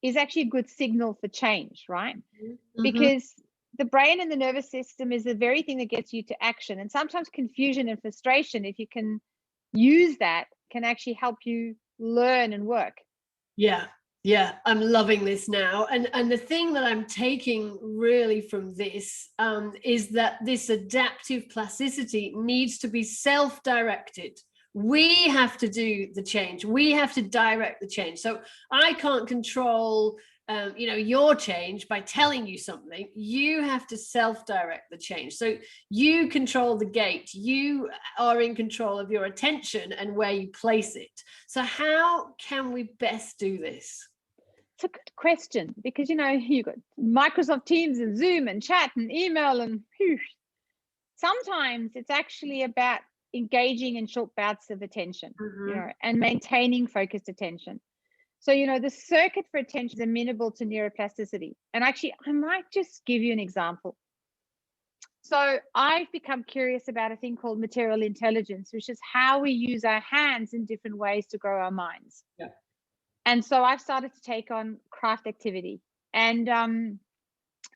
is actually a good signal for change, right? Mm-hmm. Because the brain and the nervous system is the very thing that gets you to action. And sometimes confusion and frustration, if you can use that, can actually help you learn and work. Yeah. Yeah, I'm loving this now. And the thing that I'm taking really from this is that this adaptive plasticity needs to be self-directed. We have to do the change. We have to direct the change. So I can't control your change by telling you something. You have to self-direct the change. So you control the gate. You are in control of your attention and where you place it. So how can we best do this? It's a good question, because you've got Microsoft Teams and Zoom and chat and email and sometimes it's actually about engaging in short bouts of attention, and maintaining focused attention. So, the circuit for attention is amenable to neuroplasticity. And actually, I might just give you an example. So I've become curious about a thing called material intelligence, which is how we use our hands in different ways to grow our minds. Yeah. And so I've started to take on craft activity, and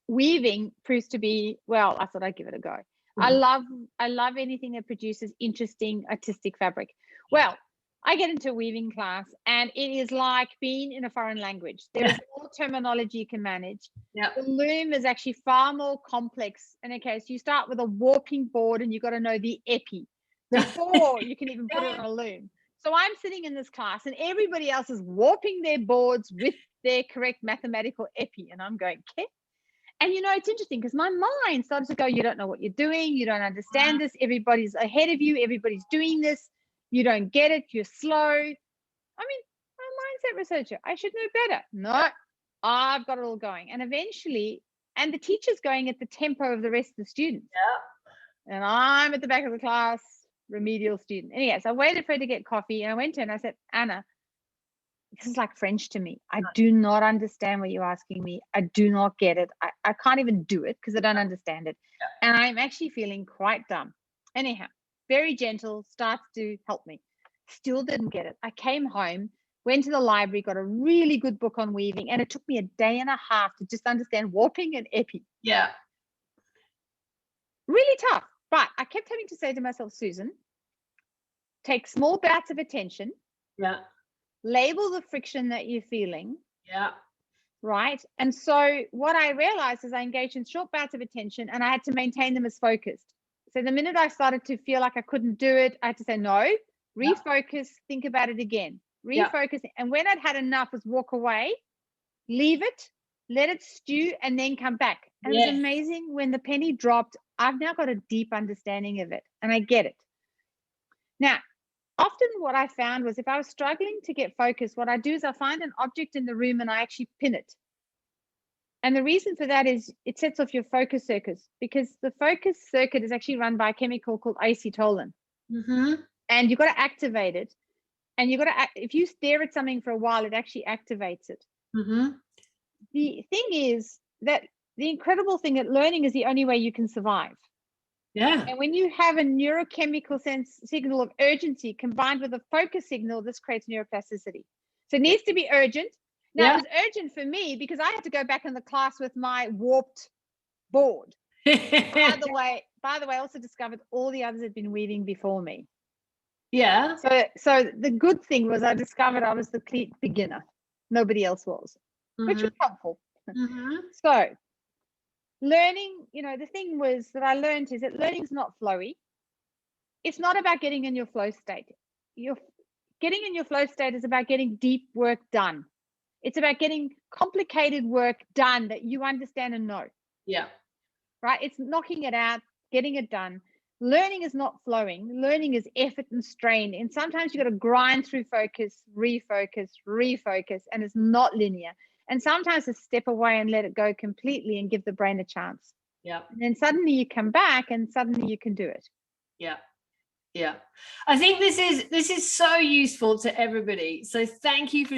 weaving proves to be, well, I thought I'd give it a go. Mm-hmm. I love anything that produces interesting artistic fabric. Well, I get into a weaving class and it is like being in a foreign language. There is more terminology you can manage. Yeah. The loom is actually far more complex. And okay, so you start with a warping board and you've got to know the epi before you can even put it on a loom. So I'm sitting in this class and everybody else is warping their boards with their correct mathematical epi. And I'm going, okay. And it's interesting because my mind started to go, you don't know what you're doing. You don't understand this. Everybody's ahead of you. Everybody's doing this. You don't get it. You're slow. I mean, I'm a mindset researcher. I should know better. No, I've got it all going. And eventually, and the teacher's going at the tempo of the rest of the students. Yeah. And I'm at the back of the class, remedial student. Anyway, so I waited for her to get coffee and I went to her and I said, Anna, this is like French to me. I do not understand what you're asking me. I do not get it. I can't even do it because I don't understand it. Yeah. And I'm actually feeling quite dumb. Anyhow, very gentle, starts to help me. Still didn't get it. I came home, went to the library, got a really good book on weaving, and it took me a day and a half to just understand warping and epi. Yeah. Really tough. But I kept having to say to myself, Susan, take small bouts of attention. Yeah. Label the friction that you're feeling. Yeah. Right. And so what I realized is I engaged in short bouts of attention and I had to maintain them as focused. So the minute I started to feel like I couldn't do it, I had to say, no, refocus, think about it again, refocus. And when I'd had enough was walk away, leave it, let it stew, and then come back. And it was amazing when the penny dropped. I've now got a deep understanding of it and I get it. Now, often what I found was if I was struggling to get focused, what I do is I find an object in the room and I actually pin it. And the reason for that is it sets off your focus circuits, because the focus circuit is actually run by a chemical called acetylcholine. Mm-hmm. And you've got to activate it. And you've got to, if you stare at something for a while, it actually activates it. Mm-hmm. The thing is that the incredible thing that learning is the only way you can survive. Yeah. And when you have a neurochemical signal of urgency combined with a focus signal, this creates neuroplasticity. So it needs to be urgent. Now, it was urgent for me because I had to go back in the class with my warped board. By the way, I also discovered all the others had been weaving before me. Yeah. So the good thing was I discovered I was the complete beginner. Nobody else was, which was helpful. Mm-hmm. So learning, the thing was that I learned is that learning is not flowy. It's not about getting in your flow state. Getting in your flow state is about getting deep work done. It's about getting complicated work done that you understand and know. Yeah. Right? It's knocking it out, getting it done. Learning is not flowing. Learning is effort and strain. And sometimes you got to grind through focus, refocus, and it's not linear. And sometimes it's step away and let it go completely and give the brain a chance. Yeah. And then suddenly you come back and suddenly you can do it. Yeah. Yeah, I think this is so useful to everybody. So thank you for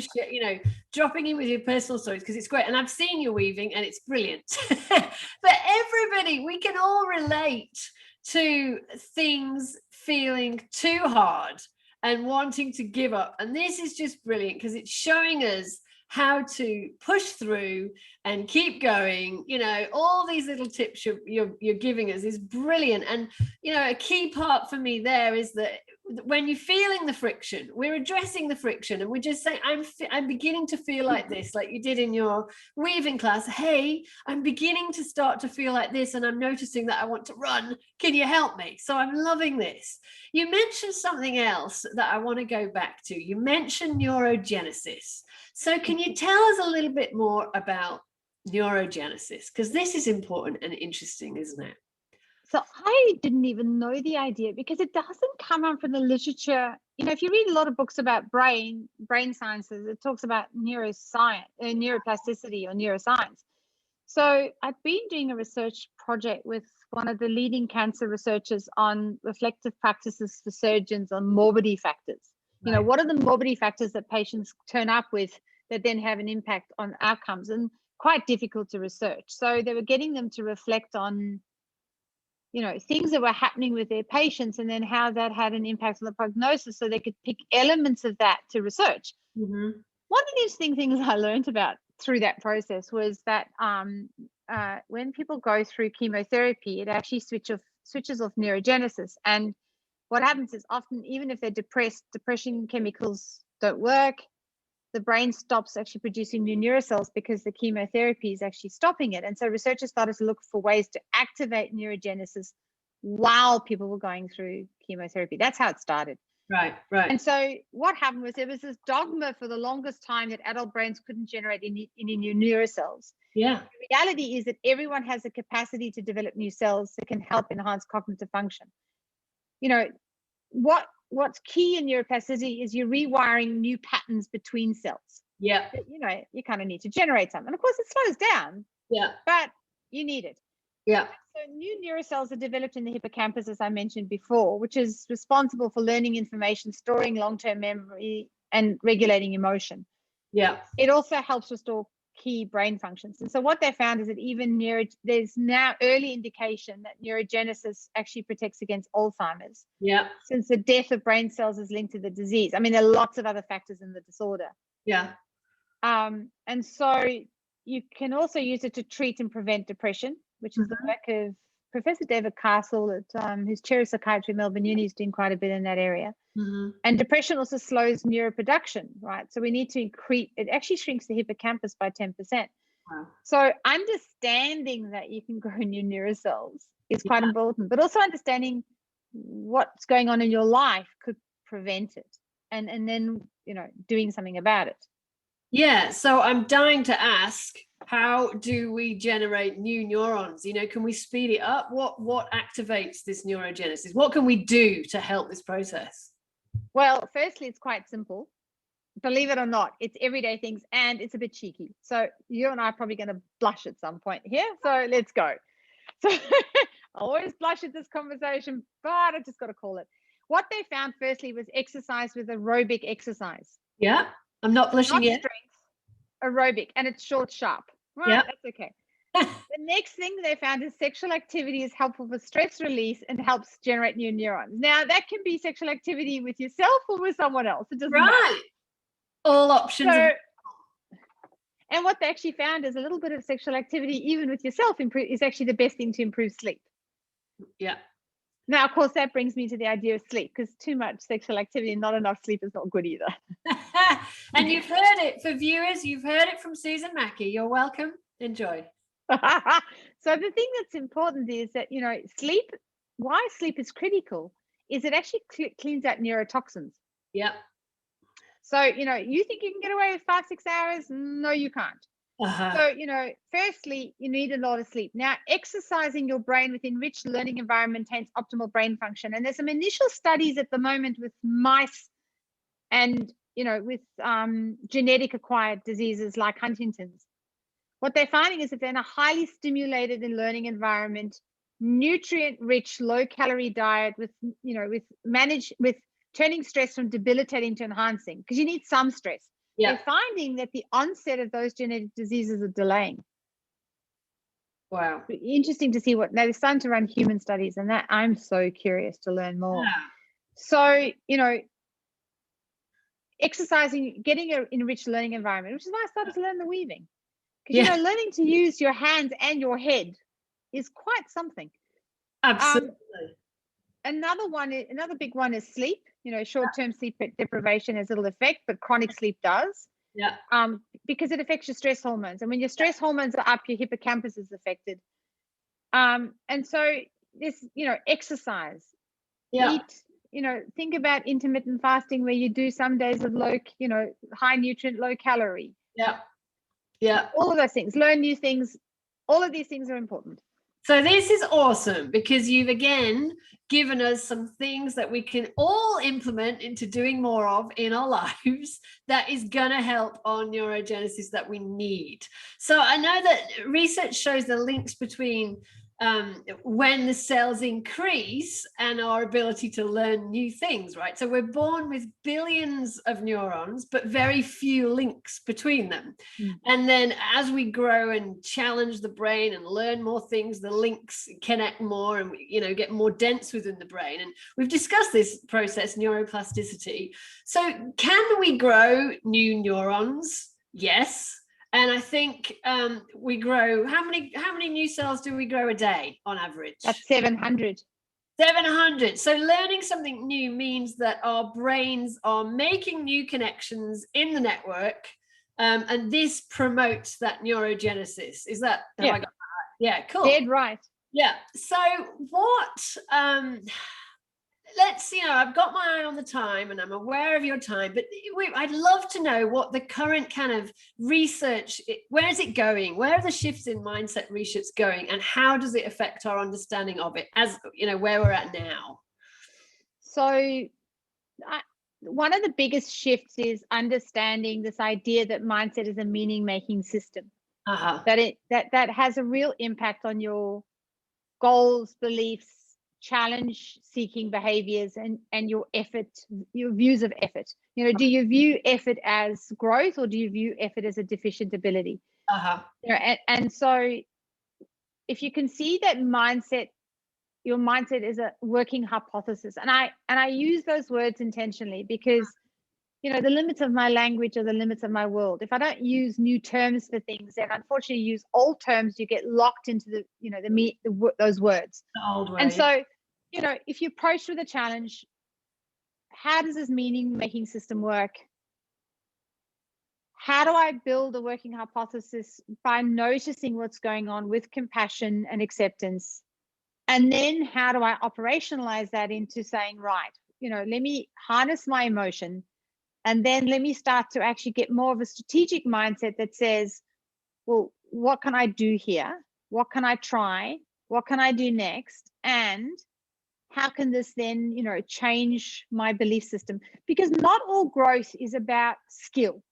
dropping in with your personal stories, because it's great, and I've seen your weaving and it's brilliant. For everybody, we can all relate to things feeling too hard and wanting to give up, and this is just brilliant because it's showing us how to push through and keep going. All these little tips you're giving us is brilliant. And a key part for me there is that when you're feeling the friction, we're addressing the friction, and we're just saying, I'm beginning to feel like this, like you did in your weaving class. Hey, I'm beginning to start to feel like this, and I'm noticing that I want to run. Can you help me? So I'm loving this. You mentioned something else that I want to go back to. You mentioned neurogenesis. So can you tell us a little bit more about neurogenesis? Because this is important and interesting, isn't it? So I didn't even know the idea, because it doesn't come up from the literature. If you read a lot of books about brain sciences, it talks about neuroscience, neuroplasticity or neuroscience. So I've been doing a research project with one of the leading cancer researchers on reflective practices for surgeons on morbidity factors. Right. What are the morbidity factors that patients turn up with that then have an impact on outcomes, and quite difficult to research. So they were getting them to reflect on, things that were happening with their patients, and then how that had an impact on the prognosis, so they could pick elements of that to research. Mm-hmm. One of the interesting things I learned about through that process was that when people go through chemotherapy, it actually switches off neurogenesis. And what happens is, often, even if they're depressed, depression chemicals don't work. The brain stops actually producing new neurocells because the chemotherapy is actually stopping it. And so researchers started to look for ways to activate neurogenesis while people were going through chemotherapy. That's how it started. Right. And so what happened was, there was this dogma for the longest time that adult brains couldn't generate any new neurocells. Yeah. The reality is that everyone has the capacity to develop new cells that can help enhance cognitive function. What's key in neuroplasticity is you're rewiring new patterns between cells. Yeah. You kind of need to generate some. And of course, it slows down. Yeah. But you need it. Yeah. So new neurocells are developed in the hippocampus, as I mentioned before, which is responsible for learning information, storing long-term memory, and regulating emotion. Yeah. It also helps restore key brain functions. And so what they found is that there's now early indication that neurogenesis actually protects against Alzheimer's. Yeah. Since the death of brain cells is linked to the disease. I mean, there are lots of other factors in the disorder. Yeah. And so you can also use it to treat and prevent depression, which is the work of Professor David Castle, who's chair of psychiatry at Melbourne Uni, is doing quite a bit in that area. Mm-hmm. And depression also slows neuroproduction, right? So we need to increase, it actually shrinks the hippocampus by 10%. Wow. So understanding that you can grow new neurocells is quite important, but also understanding what's going on in your life could prevent it, and then doing something about it. Yeah, so I'm dying to ask, how do we generate new neurons? Can we speed it up? What activates this neurogenesis? What can we do to help this process? Well, firstly, it's quite simple. Believe it or not, it's everyday things, and it's a bit cheeky. So you and I are probably going to blush at some point here. So let's go. So I always blush at this conversation, but I just got to call it. What they found firstly was exercise with aerobic exercise. Yeah, I'm not blushing yet. Strength, aerobic, and it's short, sharp. Right, yeah. That's okay. The next thing they found is sexual activity is helpful for stress release and helps generate new neurons. Now, that can be sexual activity with yourself or with someone else. It doesn't matter. All options. And what they actually found is a little bit of sexual activity, even with yourself, is actually the best thing to improve sleep. Yeah. Now, of course, that brings me to the idea of sleep, because too much sexual activity and not enough sleep is not good either. And you've heard it, for viewers, you've heard it from Susan Mackie. You're welcome. Enjoy. So the thing that's important is that, sleep, why sleep is critical is it actually cleans out neurotoxins. Yeah. So, you think you can get away with 5-6 hours? No, you can't. So, firstly, you need a lot of sleep. Now, exercising your brain with enriched learning environment maintains optimal brain function. And there's some initial studies at the moment with mice and with genetic acquired diseases like Huntington's. What they're finding is that they're in a highly stimulated and learning environment, nutrient-rich, low-calorie diet with turning stress from debilitating to enhancing, because you need some stress. Yeah. They're finding that the onset of those genetic diseases are delaying. Wow. Interesting to see now they're starting to run human studies, and that I'm so curious to learn more. Yeah. So, exercising, getting an enriched learning environment, which is why I started to learn the weaving. Because, learning to use your hands and your head is quite something. Absolutely. Another big one is sleep. Short-term sleep deprivation has little effect, but chronic sleep does. Yeah. Because it affects your stress hormones. And when your stress hormones are up, your hippocampus is affected. And so this, exercise. Yeah. Eat, think about intermittent fasting, where you do some days of low, high nutrient, low calorie. Yeah. Yeah. All of those things. Learn new things. All of these things are important. So this is awesome, because you've again given us some things that we can all implement into doing more of in our lives that is going to help our neurogenesis that we need. So I know that research shows the links between when the cells increase and our ability to learn new things, right? So we're born with billions of neurons, but very few links between them. And then as we grow and challenge the brain and learn more things, the links connect more and get more dense within the brain. And we've discussed this process, neuroplasticity. So can we grow new neurons? Yes. And I think we grow, how many new cells do we grow a day on average? That's 700. 700. So learning something new means that our brains are making new connections in the network, and this promotes that neurogenesis. Is that how I got that? Yeah, cool. Dead right. Yeah. So what let's I've got my eye on the time and I'm aware of your time, but I'd love to know what the current kind of research, where is it going? Where are the shifts in mindset research going, and how does it affect our understanding of it as where we're at now? So one of the biggest shifts is understanding this idea that mindset is a meaning-making system. That has a real impact on your goals, beliefs, challenge-seeking behaviors, and your effort, your views of effort. Do you view effort as growth, or do you view effort as a deficient ability? And so if you can see that your mindset is a working hypothesis, and I use those words intentionally, because the limits of my language are the limits of my world. If I don't use new terms for things, then unfortunately use old terms, you get locked into those words. The old way. And so, if you approach with a challenge, how does this meaning-making system work? How do I build a working hypothesis? By noticing what's going on with compassion and acceptance. And then how do I operationalize that into saying, right, let me harness my emotion, and then let me start to actually get more of a strategic mindset that says, well, what can I do here? What can I try? What can I do next? And how can this then, change my belief system? Because not all growth is about skill.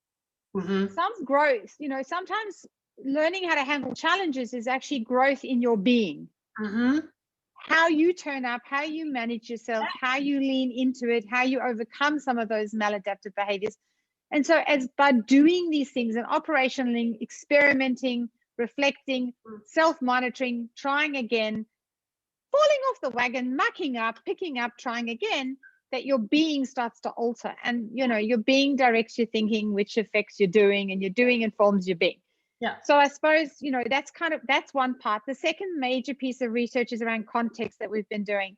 Some growth, sometimes learning how to handle challenges is actually growth in your being. How you turn up, how you manage yourself, how you lean into it, how you overcome some of those maladaptive behaviors. And so by doing these things and operationally experimenting, reflecting, self-monitoring, trying again, falling off the wagon, mucking up, picking up, trying again, that your being starts to alter. And, your being directs your thinking, which affects your doing, and your doing informs your being. Yeah. So I suppose, that's one part. The second major piece of research is around context that we've been doing.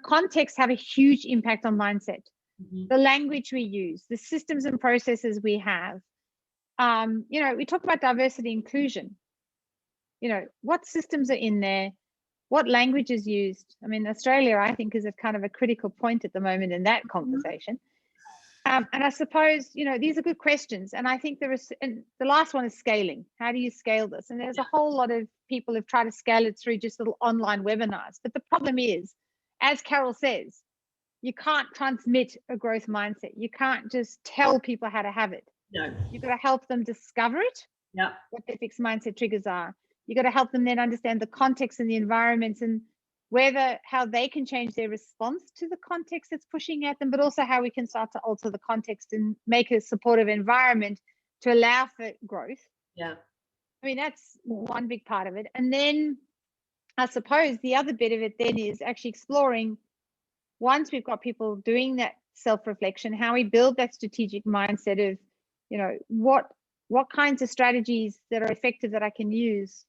Context have a huge impact on mindset. The language we use, the systems and processes we have. We talk about diversity inclusion. What systems are in there? What language is used? I mean, Australia, I think, is a kind of a critical point at the moment in that conversation. And I suppose, these are good questions. And I think and the last one is scaling. How do you scale this? And there's a whole lot of people who've tried to scale it through just little online webinars. But the problem is, as Carol says, you can't transmit a growth mindset. You can't just tell people how to have it. No. You've got to help them discover it, Yeah. what their fixed mindset triggers are. You've got to help them then understand the context and the environments and how they can change their response to the context that's pushing at them, but also how we can start to alter the context and make a supportive environment to allow for growth. Yeah. I mean, that's one big part of it. And then I suppose the other bit of it then is actually exploring, once we've got people doing that self-reflection, how we build that strategic mindset of, you know, what kinds of strategies that are effective that I can use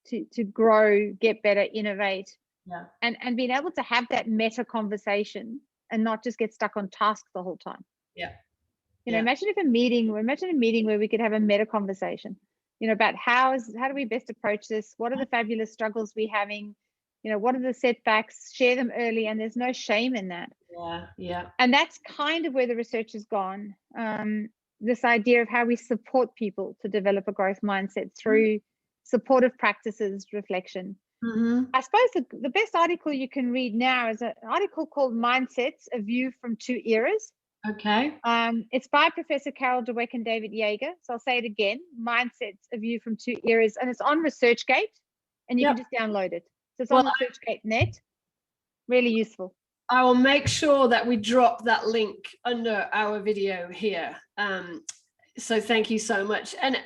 to grow, get better, innovate, yeah, and being able to have that meta conversation and not just get stuck on task the whole time. Yeah. You know, imagine a meeting where we could have a meta conversation, you know, about how do we best approach this? What are the fabulous struggles we're having? You know, what are the setbacks? Share them early, and there's no shame in that. Yeah. Yeah. And that's kind of where the research has gone. This idea of how we support people to develop a growth mindset through supportive practices, reflection. Mm-hmm. I suppose the best article you can read now is an article called Mindsets, A View from Two Eras. Okay. It's by Professor Carol Dweck and David Yeager. So I'll say it again, Mindsets, A View from Two Eras. And it's on ResearchGate, and you can just download it. So it's on ResearchGate.net. Really useful. I will make sure that we drop that link under our video here. So thank you so much. And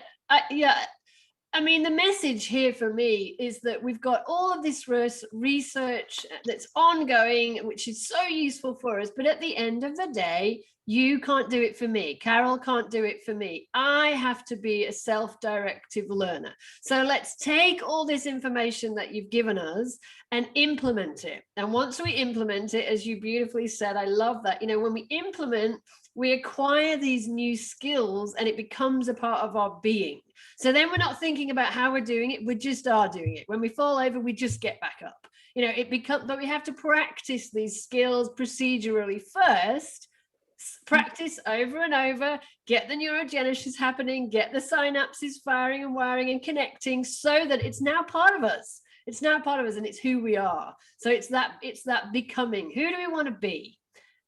I mean, the message here for me is that we've got all of this research that's ongoing, which is so useful for us. But at the end of the day, you can't do it for me. Carol can't do it for me. I have to be a self-directive learner. So let's take all this information that you've given us and implement it. And once we implement it, as you beautifully said, I love that. You know, when we implement, we acquire these new skills and it becomes a part of our being. So then we're not thinking about how we're doing it. We just are doing it. When we fall over, we just get back up. You know, but we have to practice these skills procedurally first. Practice over and over, get the neurogenesis happening, get the synapses firing and wiring and connecting so that it's now part of us. It's now part of us and it's who we are. So it's that becoming. Who do we want to be?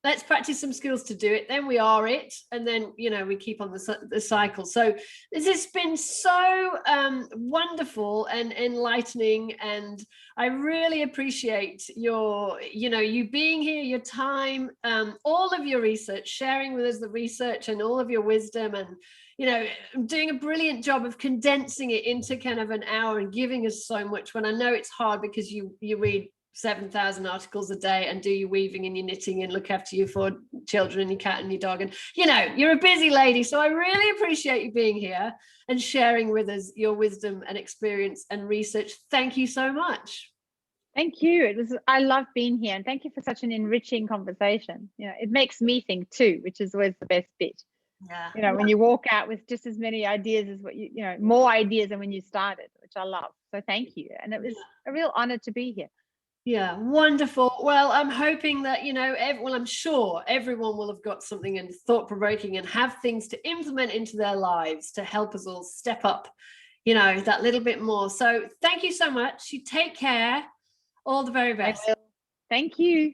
Let's practice some skills to do it. Then we are it. And then, you know, we keep on the cycle. So this has been so wonderful and enlightening. And I really appreciate you being here, your time, all of your research, sharing with us the research and all of your wisdom, and, you know, doing a brilliant job of condensing it into kind of an hour and giving us so much, when I know it's hard because you read 7,000 articles a day and do your weaving and your knitting and look after your 4 children and your cat and your dog. And, you know, you're a busy lady. So I really appreciate you being here and sharing with us your wisdom and experience and research. Thank you so much. Thank you. I love being here. And thank you for such an enriching conversation. You know, it makes me think too, which is always the best bit. Yeah. You know, when you walk out with just as many ideas as more ideas than when you started, which I love. So thank you. And it was a real honor to be here. Yeah, wonderful. Well, I'm hoping that, you know, I'm sure everyone will have got something and thought-provoking and have things to implement into their lives to help us all step up, you know, that little bit more. So thank you so much. You take care. All the very best. Thank you.